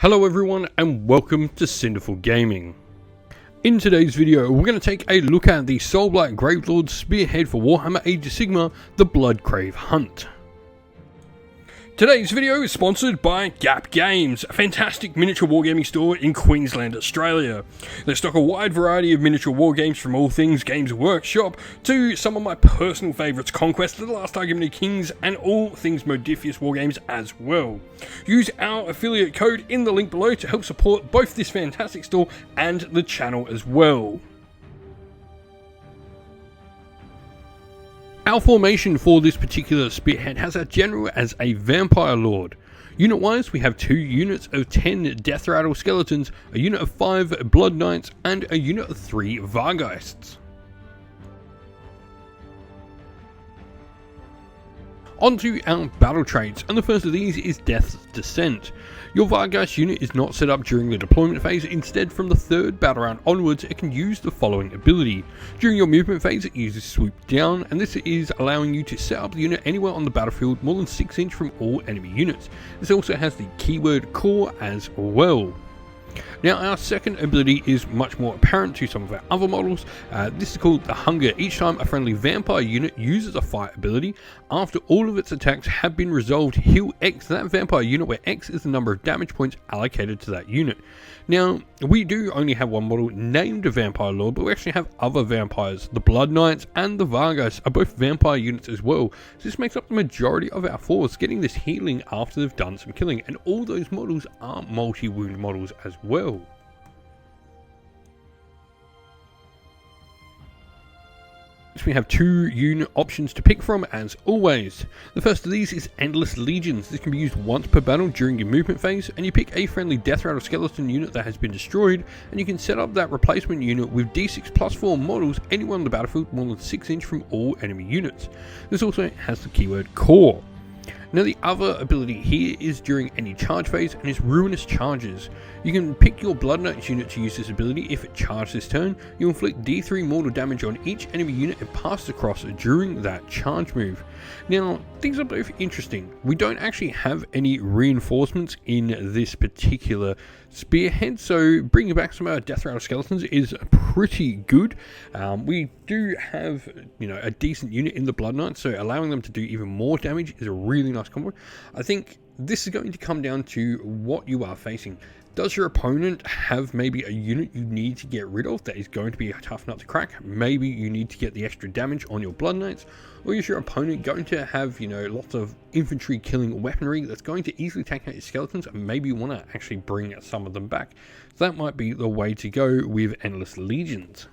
Hello everyone and welcome to Cinderful Gaming. In today's video we're going to take a look at the Soulblight Gravelords Spearhead for Warhammer Age of Sigmar, the Bloodcrave Hunt. Today's video is sponsored by Gap Games, a fantastic miniature wargaming store in Queensland, Australia. They stock a wide variety of miniature wargames from all things Games Workshop to some of my personal favourites, Conquest, The Last Argument of Kings, and all things Modifius wargames as well. Use our affiliate code in the link below to help support both this fantastic store and the channel as well. Our formation for this particular Spearhead has our general as a Vampire Lord. Unit wise, we have 2 units of 10 Death Rattle Skeletons, a unit of 5 Blood Knights, and a unit of 3 Vargheists. Onto our battle traits, and the first of these is Death's Descent. Your Vargheist unit is not set up during the deployment phase. Instead, from the 3rd battle round onwards, it can use the following ability. During your movement phase, it uses Swoop Down, and this is allowing you to set up the unit anywhere on the battlefield more than 6 inch from all enemy units. This also has the keyword Core as well. Now, our second ability is much more apparent to some of our other models. This is called the Hunger. Each time a friendly vampire unit uses a fight ability, after all of its attacks have been resolved, heal X that vampire unit, where X is the number of damage points allocated to that unit. Now, we do only have one model named a Vampire Lord, but we actually have other vampires. The Blood Knights and the Vargheists are both vampire units as well. So this makes up the majority of our force, getting this healing after they've done some killing. And all those models are multi-wound models as well. We have 2 unit options to pick from as always. The first of these is Endless Legions. This can be used once per battle during your movement phase, and you pick a friendly Death Rattle Skeleton unit that has been destroyed, and you can set up that replacement unit with D6 plus 4 models anywhere on the battlefield more than 6 inch from all enemy units. This also has the keyword Core. Now, the other ability here is during any charge phase, and is Ruinous Charges. You can pick your Blood Knights unit to use this ability. If it charges this turn, you inflict D3 mortal damage on each enemy unit and pass across during that charge move. Now, things are both interesting. We don't actually have any reinforcements in this particular Spearhead, so bringing back some of our Death Rattle Skeletons is pretty good. We do have, a decent unit in the Blood Knights, so allowing them to do even more damage is a really nice combo. I think this is going to come down to what you are facing. Does your opponent have maybe a unit you need to get rid of that is going to be a tough nut to crack? Maybe you need to get the extra damage on your Blood Knights, or is your opponent going to have, lots of infantry killing weaponry that's going to easily take out your skeletons, and maybe you want to actually bring some of them back. So that might be the way to go with Endless Legions.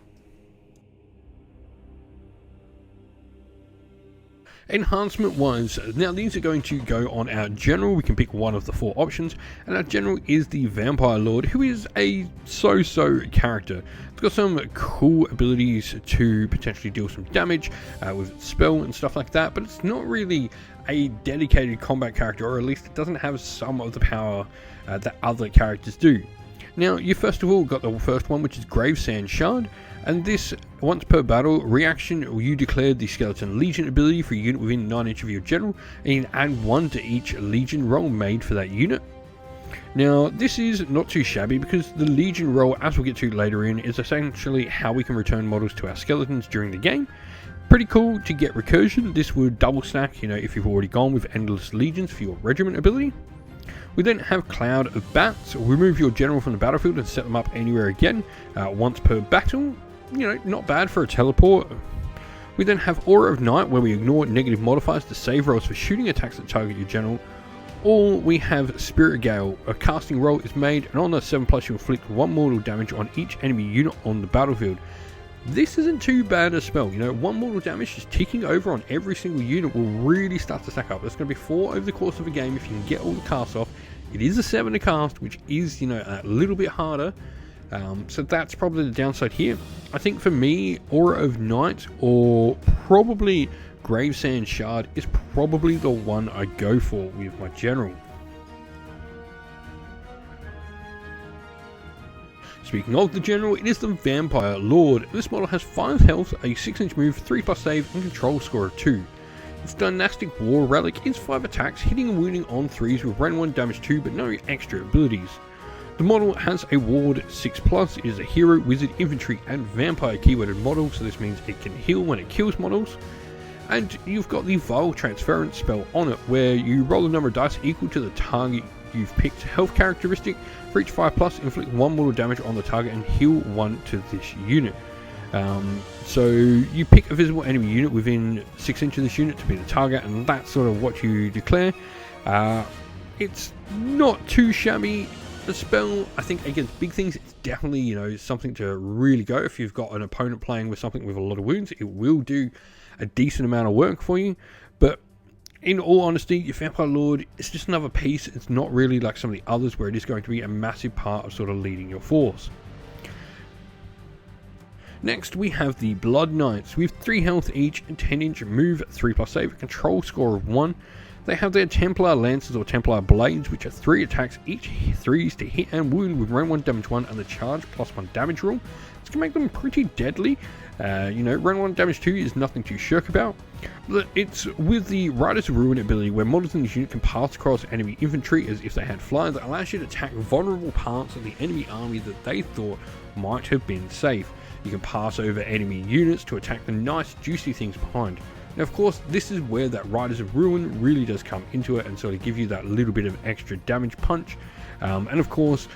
Enhancement wise, now these are going to go on our general. We can pick one of the 4 options, and our general is the Vampire Lord, who is a so-so character. It's got some cool abilities to potentially deal some damage with spell and stuff like that, but it's not really a dedicated combat character, or at least it doesn't have some of the power that other characters do. Now, you first of all got the first one, which is Gravesand Shard, and this, once per battle reaction, you declare the Skeleton Legion ability for a unit within 9 inch of your general, and you can add 1 to each Legion roll made for that unit. Now, this is not too shabby, because the Legion roll, as we'll get to later in, is essentially how we can return models to our skeletons during the game. Pretty cool to get recursion. This would double stack, if you've already gone with Endless Legions for your Regiment ability. We then have Cloud of Bats. Remove your general from the battlefield and set them up anywhere again, once per battle. Not bad for a teleport. We then have Aura of Night, where we ignore negative modifiers to save rolls for shooting attacks that target your general. Or we have Spirit Gale. A casting roll is made, and on the 7+, you inflict 1 mortal damage on each enemy unit on the battlefield. This isn't too bad a spell. 1 mortal damage just ticking over on every single unit will really start to stack up. There's going to be 4 over the course of a game if you can get all the casts off. It is a 7 to cast, which is, a little bit harder. So that's probably the downside here. I think for me, Aura of Night or probably Gravesand Shard is probably the one I go for with my general. Speaking of the general, it is the Vampire Lord. This model has 5 health, a 6 inch move, 3+ save, and control score of 2. Its Dynastic War Relic is 5 attacks, hitting and wounding on 3s with Ren 1 damage 2 but no extra abilities. The model has a ward 6+, it is a hero, wizard, infantry and vampire keyworded model, so this means it can heal when it kills models. And you've got the Vile Transference spell on it, where you roll a number of dice equal to the target you've picked health characteristic. For each 5+, inflict 1 mortal damage on the target and heal 1 to this unit. So you pick a visible enemy unit within 6 inches of this unit to be the target, and that's sort of what you declare. It's not too shabby. The spell, I think against big things, it's definitely, you know, something to really go. If you've got an opponent playing with something with a lot of wounds, it will do a decent amount of work for you. But in all honesty, your Vampire Lord is just another piece. It's not really like some of the others where it is going to be a massive part of sort of leading your force. Next, we have the Blood Knights with 3 health each, 10-inch move, 3+ save, a control score of 1. They have their Templar Lances or Templar Blades, which are 3 attacks each, 3s to hit and wound with round 1 damage 1 and the charge +1 damage rule. This can make them pretty deadly. You know, round 1 damage 2 is nothing to shirk about. But it's with the Riders of Ruin ability, where models in this unit can pass across enemy infantry as if they had fly, that allows you to attack vulnerable parts of the enemy army that they thought might have been safe. You can pass over enemy units to attack the nice juicy things behind. Now of course, this is where that Riders of Ruin really does come into it and sort of give you that little bit of extra damage punch. And of course,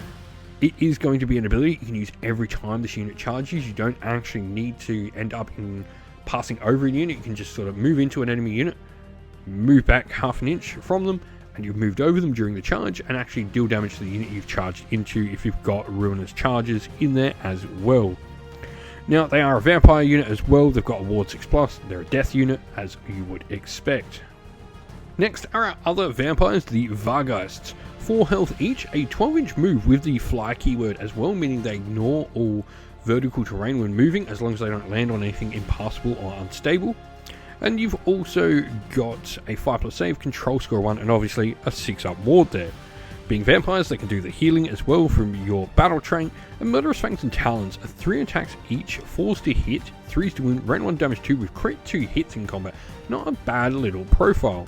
it is going to be an ability you can use every time this unit charges. You don't actually need to end up in passing over a unit. You can just sort of move into an enemy unit, move back ½ an inch from them, and you've moved over them during the charge and actually deal damage to the unit you've charged into if you've got Ruinous charges in there as well. Now, they are a vampire unit as well. They've got a ward 6+. They're a death unit, as you would expect. Next are our other vampires, the Vargheists. 4 health each, a 12-inch move with the fly keyword as well, meaning they ignore all vertical terrain when moving, as long as they don't land on anything impassable or unstable. And you've also got a 5+ save, control score 1, and obviously a 6-up ward there. Being vampires, they can do the healing as well from your battle train, and Murderous Fangs and Talons are 3 attacks each, 4s to hit, 3s to wound, round 1 damage 2 with crit 2 hits in combat. Not a bad little profile.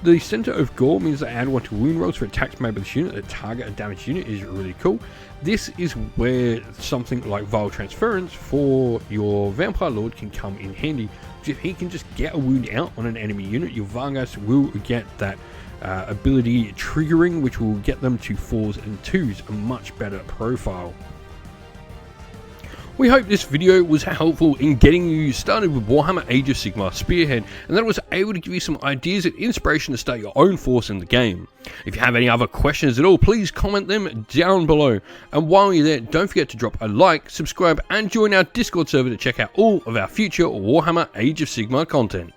The Center of Gore means they add 1 to wound rolls for attacks made by this unit that target a damaged unit is really cool. This is where something like Vile Transference for your Vampire Lord can come in handy. If he can just get a wound out on an enemy unit, your Vargheists will get that ability triggering, which will get them to 4s and 2s, a much better profile. We hope this video was helpful in getting you started with Warhammer Age of Sigmar Spearhead, and that it was able to give you some ideas and inspiration to start your own force in the game. If you have any other questions at all, please comment them down below. And while you're there, don't forget to drop a like, subscribe, and join our Discord server to check out all of our future Warhammer Age of Sigmar content.